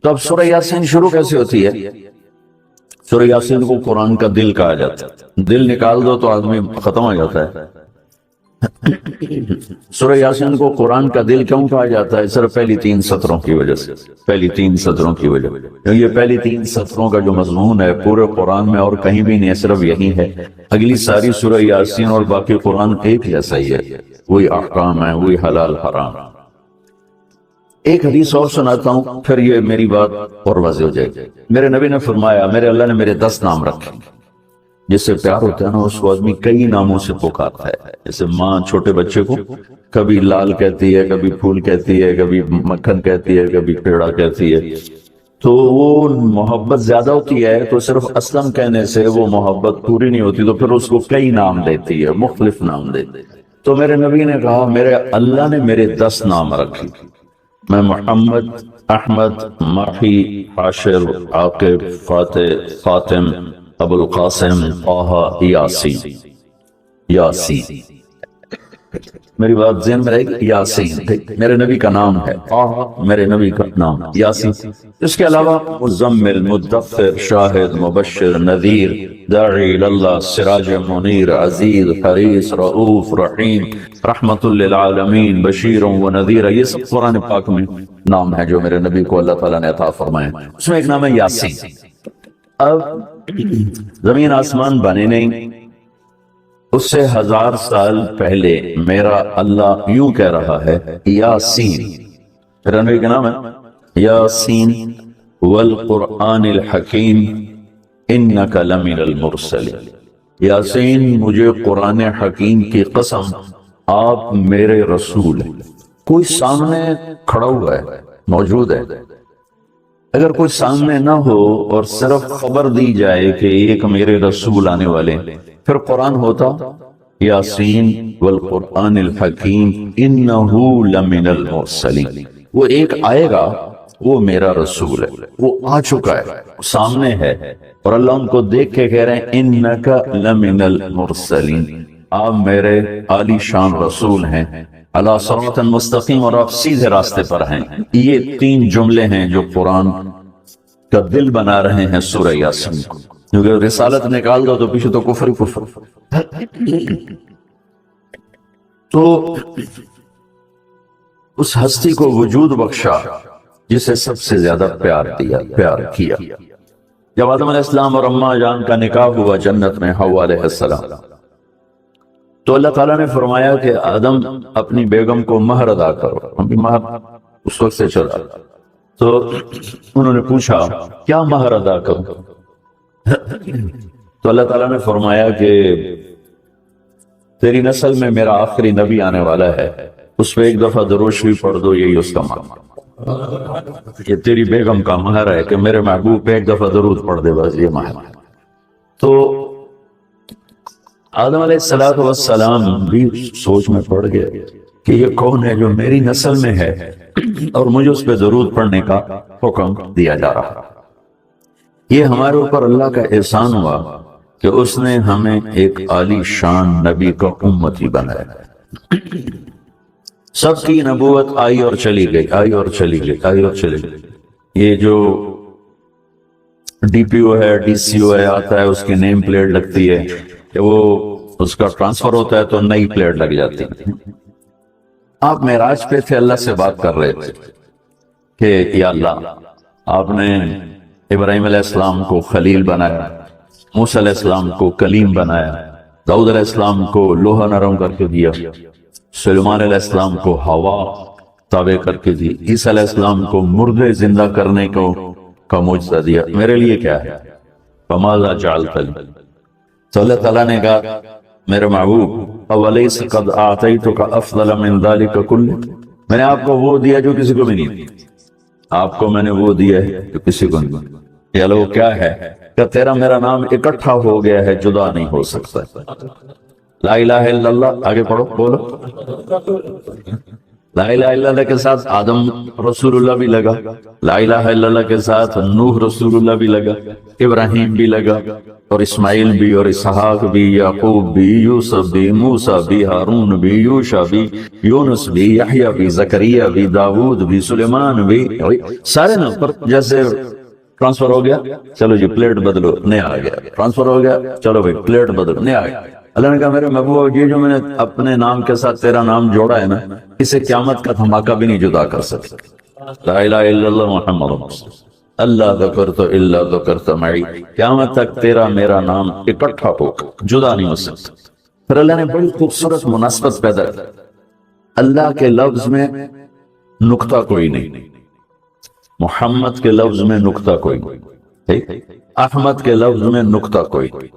تو اب سورہ یاسین شروع کیسے ہوتی ہے؟ سورہ یاسین کو قرآن کا دل کہا جاتا ہے، دل نکال دو تو آدمی ختم ہو جاتا ہے۔ سورہ یاسین کو قرآن کا دل کیوں کہا جاتا ہے؟ صرف پہلی 3 سطروں کی وجہ سے، پہلی 3 سطروں کی وجہ سے۔ یہ پہلی 3 سطروں کا جو مضمون ہے پورے قرآن میں اور کہیں بھی نہیں، صرف یہی ہے۔ اگلی ساری سورہ یاسین اور باقی قرآن ایک جیسا ہی ہے، وہی احکام ہے، وہی حلال حرام۔ ایک حدیث اور سناتا ہوں، پھر یہ میری بات اور واضح ہو جائے گی۔ میرے نبی نے فرمایا، میرے اللہ نے میرے 10 نام رکھے، جس سے پیار ہوتا ہے نا اس کو آدمی کئی ناموں سے پکارتا ہے۔ جیسے ماں چھوٹے بچے کو کبھی لال کہتی ہے، کبھی پھول کہتی ہے، کبھی مکھن کہتی ہے، کبھی پیڑا کہتی ہے، تو وہ محبت زیادہ ہوتی ہے تو صرف اسلم کہنے سے وہ محبت پوری نہیں ہوتی، تو پھر اس کو کئی نام دیتی ہے، مختلف نام دیتی ہے۔ تو میرے نبی نے کہا میرے اللہ نے میرے 10 نام رکھے، میں محمد، احمد، ماہی، حاشر، عاقب، فاتح، خاتم، ابو القاسم، طہ، یاسین۔ یاسین میری بات ذہن میں رہے گی، یاسین میرے نبی کا نام ہے، طہ میرے نبی کا نام، یاسین۔ اس کے علاوہ مزمل، مدثر، شاہد، مبشر، نذیر، داعی اللہ، سراج منیر، عزیز، حریص، رؤوف، رحیم، رحمت للعالمین، بشیر و نذیر، یہ سب قرآن پاک میں نام ہے جو میرے نبی کو اللہ تعالیٰ نے عطا فرمائے۔ اس میں ایک نام ہے یاسین۔ اب زمین آسمان بنے نہیں، اس سے 1000 سال پہلے میرا اللہ یوں کہہ رہا ہے، یاسین، میرا نبی کا نام ہے یاسین، والقرآن الحکیم انک لمن المرسلین۔ یاسین، مجھے قرآن حکیم کی قسم، آپ میرے رسول ہیں۔ کوئی سامنے کھڑا ہوا ہے، موجود ہے۔ اگر کوئی سامنے نہ ہو اور صرف خبر دی جائے کہ ایک میرے رسول آنے والے، پھر قرآن ہوتا یاسین والقرآن الحکیم انہو لمن المرسلین، وہ ایک آئے گا، وہ میرا رسول ہے، وہ آ چکا ہے، سامنے ہے، اور اللہ ان کو دیکھ کے کہہ رہے ہیں انکا لمن المرسلین، آپ میرے عالی شان رسول ہیں، علی صراط مستقیم، اور آپ سیدھے راستے پر ہیں۔ یہ 3 جملے ہیں جو قرآن کا دل بنا رہے ہیں سورہ یاسین کو، کیونکہ رسالت نکال دو تو پیچھے تو کفر ہی کفر۔ تو اس ہستی کو وجود بخشا جسے سب سے زیادہ پیار کیا۔ جب آدم علیہ السلام اور اماں جان کا نکاح ہوا جنت میں حوا علیہ السلام، تو اللہ تعالیٰ نے فرمایا کہ آدم اپنی بیگم کو مہر ادا کرو، مہر اس وقت سے چلا۔ تو انہوں نے پوچھا کیا مہر ادا کروں؟ تو اللہ تعالیٰ نے فرمایا کہ تیری نسل میں میرا آخری نبی آنے والا ہے، اس پہ ایک دفعہ درود شریف پڑھ دو، یہی اس کا مہر۔ یہ تیری بیگم کا مہر ہے کہ میرے محبوب پہ ایک دفعہ درود پڑھ دے، بس یہ مہر۔ تو آدم علیہ السلام بھی سوچ میں پڑ گئے کہ یہ کون ہے جو میری نسل میں ہے اور مجھے اس پہ درود پڑھنے کا حکم دیا جا رہا۔ یہ ہمارے اوپر اللہ کا احسان ہوا کہ اس نے ہمیں ایک عالی شان نبی کا امتی بنایا۔ سب کی نبوت آئی اور چلی گئی، آئی اور چلی گئی، آئی اور چلی گئی۔ یہ جو ڈی پی او ہے، ڈی سی او ہے، آتا ہے، اس کی نیم پلیٹ لگتی ہے، کہ وہ اس کا ٹرانسفر ہوتا ہے تو نئی پلیٹ لگ جاتی ہے۔ آپ معراج پہ تھے، اللہ سے بات کر رہے تھے کہ یا اللہ، آپ نے ابراہیم علیہ السلام کو خلیل بنایا، موسیٰ علیہ السلام کو کلیم بنایا، داؤد علیہ السلام کو لوہا نرم کر کے دیا، سلیمان علیہ السلام کو ہوا تابع کر کے دی، عیسیٰ علیہ السلام کو مردے زندہ کرنے کا معجزہ دیا، میرے لیے کیا ہے؟ فماذا جعلت لی؟ تو اللہ تعالیٰ نے کہا میرے محبوب اولیس قد اعطیتک افضل من ذلک کلہ، میں نے آپ کو وہ دیا جو کسی کو بھی نہیں دیا، آپ کو میں نے وہ دیا ہے جو کسی کو نہیں دیا۔ یہ لوگ کیا ہے کہ تیرا میرا نام اکٹھا ہو گیا ہے، جدا نہیں ہو سکتا۔ لا الہ الا اللہ، آگے پڑھو، بولو لا الہ الا اللہ کے ساتھ آدم رسول اللہ بھی لگا، لا الہ الا اللہ کے ساتھ نوح رسول اللہ بھی لگا، ابراہیم بھی لگا، اور اسماعیل بھی، اور اسحاق بھی، یعقوب بھی، یوسف بھی، موسیٰ بھی، ہارون بھی، یوشع بھی، یونس بھی، یحییٰ بھی، زکریا بھی، داؤد بھی، سلیمان بھی، سارے نام پر جیسے ٹرانسفر ہو گیا، چلو جی پلیٹ بدلو، نیا آ گیا، ٹرانسفر ہو گیا، چلو بھائی پلیٹ بدلو، نیا آ گیا۔ اللہ نے کہا میرے محبوب یہ جو میں نے اپنے نام کے ساتھ تیرا نام جوڑا ہے نا، اسے قیامت کا دھماکہ بھی نہیں جدا کر سکتے۔ لا الہ الا اللہ محمد رسول اللہ ذکرت الا ذکرت معی، قیامت تک تیرا میرا نام اکٹھا ہو جدا نہیں ہو سکتا۔ پھر اللہ نے بڑی خوبصورت مناسبت پیدا کی، اللہ کے لفظ میں نقطہ کوئی نہیں، محمد کے لفظ میں نقطہ کوئی نہیں، احمد کے لفظ میں نقطہ کوئی نہیں۔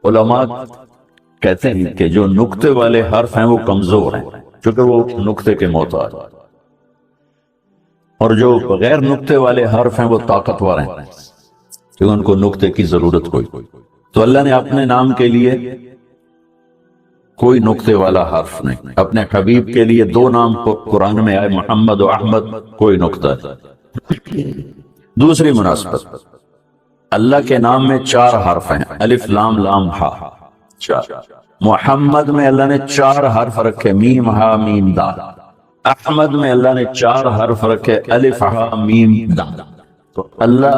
علماء کہتے ہیں کہ جو نقطے والے حرف ہیں وہ کمزور ہیں چونکہ وہ نقطے کے محتاج، اور جو بغیر نقطے والے حرف ہیں وہ طاقتور ہیں کیونکہ ان کو نقطے کی ضرورت کوئی۔ تو اللہ نے اپنے نام کے لیے کوئی نقطے والا حرف نہیں، اپنے حبیب کے لیے دو نام قرآن میں آئے، محمد و احمد، کوئی نقطہ ہے۔ دوسری مناسبت، اللہ کے نام میں 4 حرف ہیں، الف لام لام ہا، 4۔ محمد میں اللہ نے 4 حرف رکھے، میم ہا میم دال۔ احمد میں اللہ نے 4 حرف رکھے، الف ہا میم دال۔ تو اللہ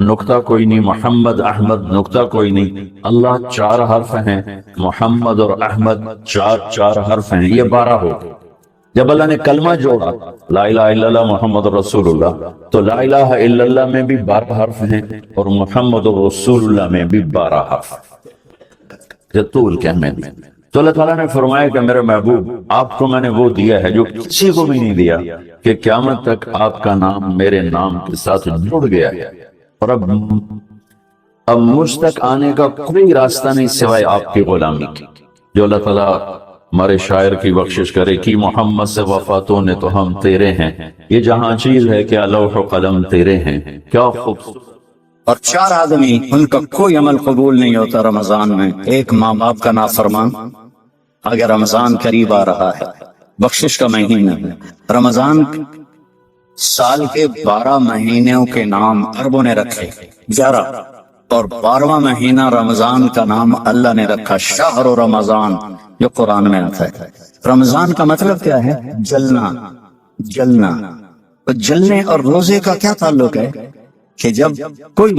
نقطہ کوئی نہیں، محمد احمد نقطہ کوئی نہیں، اللہ 4 حرف ہیں، محمد اور احمد 4 حرف ہیں، یہ 12 ہو گئے۔ جب اللہ نے کلمہ جوڑا لا الہ الا اللہ محمد رسول اللہ، تو لا الہ الا اللہ میں بھی 12 حرف ہیں اور محمد رسول اللہ میں بھی 12 حرف، طول کے میں۔ تو اللہ تعالیٰ نے فرمایا کہ میرے محبوب آپ کو میں نے وہ دیا ہے جو کسی کو بھی نہیں دیا، کہ قیامت تک آپ کا نام میرے نام کے ساتھ جڑ گیا ہے، اور اب مجھ تک آنے کا کوئی راستہ نہیں سوائے آپ کی غلامی کی۔ جو اللہ تعالیٰ ہمارے شاعر کی بخشش کرے کہ محمد سے وفاتوں نے تو ہم تیرے ہیں، یہ جہاں چیز ہے کیا لوح و قلم تیرے ہیں، کیا خوبصورت۔ اور 4 آدمی ان کا کوئی عمل قبول نہیں ہوتا رمضان میں، ایک ماں باپ کا نافرمان۔ اگر رمضان قریب آ رہا ہے، بخشش کا مہینہ ہے، رمضان سال کے 12 مہینوں کے نام عربوں نے رکھے 11، اور 12واں مہینہ رمضان کا نام اللہ نے رکھا شہر رمضان، جو قرآن میں آتا ہے۔ رمضان کا مطلب کیا ہے؟ جلنا، جلنا۔ تو جلنے اور روزے کا کیا تعلق ہے کہ جب کوئی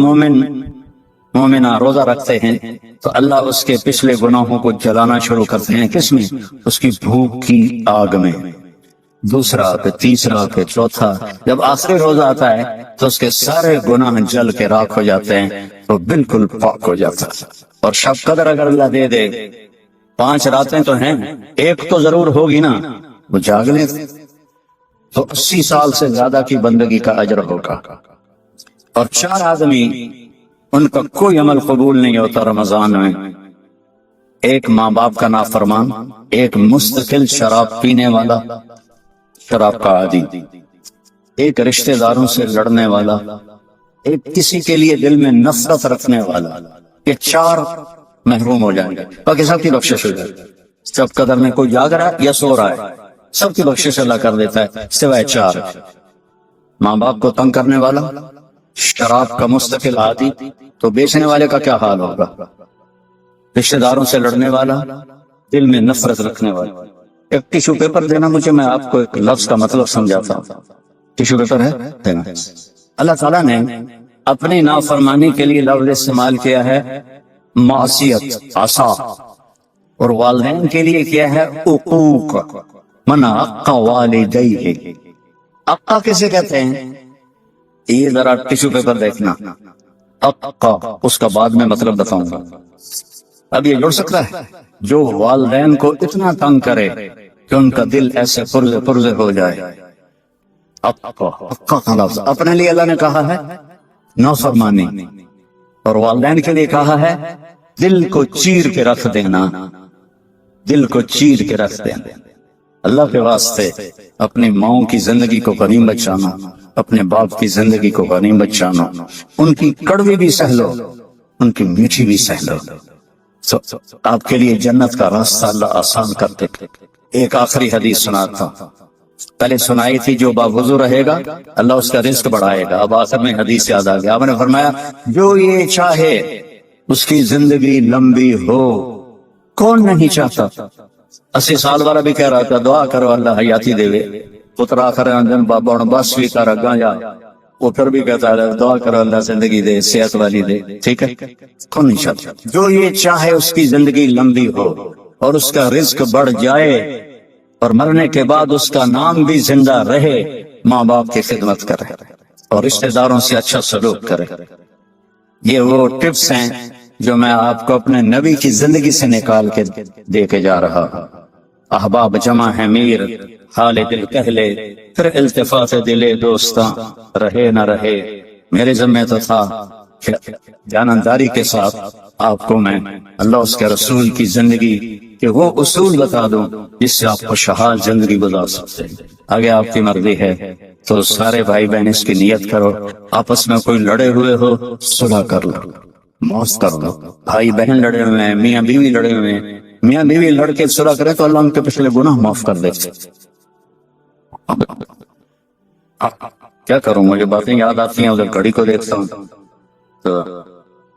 مومنہ روزہ رکھتے ہیں تو اللہ اس کے پچھلے گناہوں کو جلانا شروع کرتے ہیں، کس میں؟ اس کی بھوک کی آگ میں۔ دوسرا، پھر تیسرا، پھر چوتھا، جب آخری روزہ آتا ہے تو اس کے سارے گناہ جل کے راکھ ہو جاتے ہیں، تو بالکل پاک ہو جاتا ہے۔ اور شب قدر اگر اللہ دے دے، 5 راتیں تو ہیں، ایک تو ضرور ہوگی نا، وہ جاگ لیں تو 80 سال سے زیادہ کی بندگی کا اجر ہوگا۔ اور 4 آدمی ان کا کوئی عمل قبول نہیں ہوتا رمضان میں، ایک ماں باپ کا نافرمان، ایک مستقل شراب پینے والا، شراب کا عادی، ایک رشتہ داروں سے لڑنے والا، ایک کسی کے لیے دل میں نفرت رکھنے والا۔ یہ 4 محروم ہو جائیں گے، باقی سب کی بخشش ہو جائے گی۔ جب قدر میں کوئی جاگ رہا ہے یا سو رہا ہے، سب کی بخشش اللہ کر دیتا ہے سوائے 4۔ ماں باپ کو تنگ کرنے والا، شراب کا مستقل عادی، تو بیچنے والے کا کیا حال ہوگا؟ رشتہ داروں سے لڑنے والا، دل میں نفرت رکھنے والا۔ ایک ٹیشو پیپر دینا مجھے، میں آپ کو ایک لفظ کا مطلب سمجھاتا ہوں۔ ٹیشو پیپر ہے دینا۔ اللہ تعالیٰ نے اپنی نافرمانی کے لیے لفظ استعمال کیا ہے معصیت، عصا، اور والدین کے لیے کیا ہے عقوق، من عق والدیہ۔ عقا کسے کہتے ہیں؟ یہ ذرا ٹیشو پیپر دیکھنا، عقا، اس کا بعد میں مطلب بتاؤں گا۔ اب یہ جڑ سکتا ہے جو والدین کو اتنا تنگ کرے کہ ان کا دل ایسے پرزے پرزے ہو جائے۔ عقا کا لفظ اپنے لیے اللہ نے کہا ہے نافرمانی، اور والدین کے لیے کہا ہے دل کو چیر کے رکھ دینا، دل کو چیر کے رکھ دینا۔ اللہ کے واسطے اپنی ماؤں کی زندگی کو غنیمت جانا، اپنے باپ کی زندگی کو غنیمت جانا، ان کی کڑوی بھی سہ لو، ان کی میٹھی بھی سہ لو، آپ کے لیے جنت کا راستہ اللہ آسان کر دے۔ ایک آخری حدیث سناتا، پہلے سنائی تھی جو باوضو رہے گا اللہ اس کا رزق بڑھائے گا. اب آخر میں حدیث یاد آ گیا. آپ نے فرمایا جو یہ چاہے اس کی زندگی لمبی ہو. کون نہیں چاہتا؟ 80 سال والا بھی کہہ رہا تھا دعا کرو اللہ حیاتی دے وے. پترا کرن بابا ہن بس بھی کر اگاں جا. وہ پھر بھی کہتا ہے دعا کرو اللہ زندگی دے صحت والی دے. ٹھیک ہے. کون نہیں چاہتا؟ جو یہ چاہے اس کی زندگی لمبی ہو اور اس کا رزق بڑھ جائے اور مرنے کے بعد اس کا نام بھی زندہ رہے. ماں باپ کی خدمت کرے اور رشتہ داروں سے اچھا سلوک کرے. یہ وہ ٹپس ہیں جو میں آپ کو اپنے نبی کی زندگی سے نکال کے دے کے جا رہا ہوں. احباب جمع ہے میر حال دل کہلے پھر التفات دلے دوستاں رہے نہ رہے. میرے ذمہ تو تھا کہ جاننداری کے ساتھ آپ کو میں اللہ اس کے رسول کی زندگی کہ وہ اصول بتا دوں جس سے آپ کو خوشحال زندگی گزار سکتے ہیں. آگے آپ کی مرضی ہے تو سارے بھائی بہن اس کی نیت کرو. آپس میں کوئی لڑے ہوئے ہو صلح کر لو, معاف کر لو. بھائی بہن لڑے ہوئے ہیں, میاں بیوی لڑے ہوئے ہیں, میاں بیوی لڑ کے صلح کرے تو اللہ ان کے پچھلے گناہ معاف کر دے. کیا کروں, مجھے باتیں یاد آتی ہیں, ادھر گھڑی کو دیکھتا ہوں تو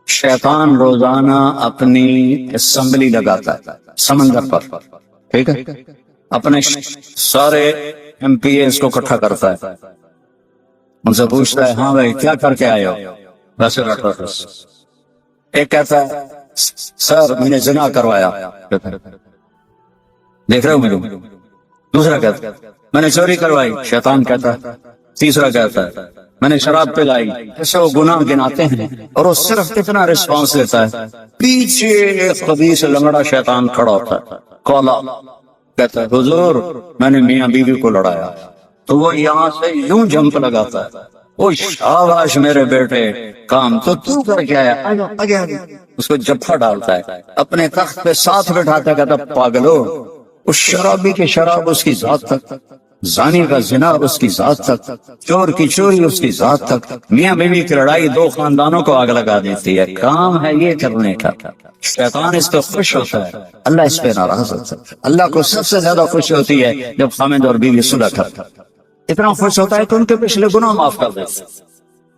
شیطان روزانہ اپنی اسمبلی لگاتا ہے سمندر پر. ٹھیک ہے. اپنے سارے ایم پی اے کو اکٹھا کرتا ہے, ان سے پوچھتا ہے ہاں بھائی کیا کر کے آئے ہو. ویسے بیٹھا تھا. ایک کہتا ہے سر میں نے زنا کروایا. دیکھ رہے ہو مجھے. دوسرا کہتا ہے میں نے چوری کروائی. شیطان کہتا ہے. تیسرا کہتا ہے میں نے شراب پلائی. ایسے وہ گناہ گناتے ہیں اور وہ صرف کتنا رسپانس لیتا ہے. پیچھے ایک خبیث لنگڑا شیطان کھڑا ہوتا ہے کالا, کہتا ہے حضور میں نے میاں بیوی کو لڑایا. تو وہ یہاں سے یوں جمپ لگاتا ہے, وہ شاباش میرے بیٹے کام تو کر کے آیا. اس کو جفا ڈالتا ہے, اپنے تخت پہ ساتھ بٹھاتا ہے, کہتا پاگلو اس شرابی کی شراب اس کی ذات تک, زانی کا زنا اس کی ذات تک, چور کی چوری اس کی ذات تک. میاں بیوی کی لڑائی دو خاندانوں کو آگ لگا دیتی ہے. کام ہے یہ کرنے کا. شیطان اس پہ خوش ہوتا ہے, اللہ اس پہ ناراض ہوتا ہے. اللہ کو سب سے زیادہ خوشی ہوتی ہے جب خامد اور بیوی صلح کرتا ہے. اتنا خوش ہوتا ہے کہ ان کے پچھلے گناہ معاف کر دیتے.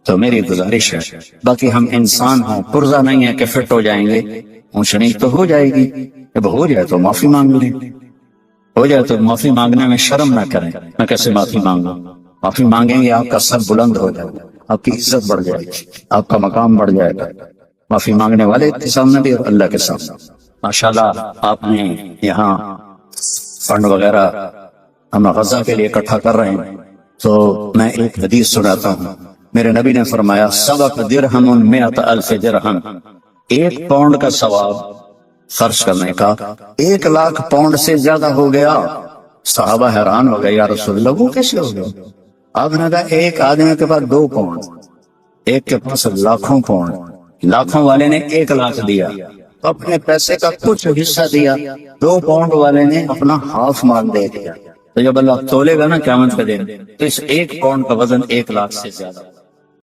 تو میری گزارش ہے, باقی ہم انسان ہیں, پرزہ نہیں ہے کہ فٹ ہو جائیں گے. اونچ نیچ تو ہو جائے گی, جب ہو جائے تو معافی مانگ لیں. ہو جائے تو معافی مانگنے میں شرم نہ کریں. میں کیسے معافی مانگوں؟ معافی مانگیں گے آپ کا سر بلند ہو جائے گا, آپ کی عزت بڑھ جائے گی, آپ کا مقام بڑھ جائے گا. معافی مانگنے والے کے سامنے بھی اور اللہ کے سامنے. ماشاءاللہ آپ نے یہاں فنڈ وغیرہ ہم غزہ کے لیے اکٹھا کر رہے ہیں, تو میں ایک حدیث سناتا ہوں. میرے نبی نے فرمایا سبق درہم 100,000 درہم. 1 پاؤنڈ کا ثواب خرچ کرنے کا 1,00,000 پاؤنڈ سے زیادہ ہو گیا. صحابہ حیران ہو گئے, یا رسول اللہ وہ کیسے ہو گیا؟ آپ نے کہا ایک آدمی کے پاس 2 پاؤنڈ, ایک کے پاس لاکھوں پاؤنڈ. لاکھوں والے نے 1,00,000 دیا تو اپنے پیسے کا کچھ حصہ دیا. 2 پاؤنڈ والے نے اپنا ہاف مال دے دیا. تو جب اللہ تولے گا نا قیامت کے دن تو اس 1 پاؤنڈ کا وزن 1,00,000 سے زیادہ.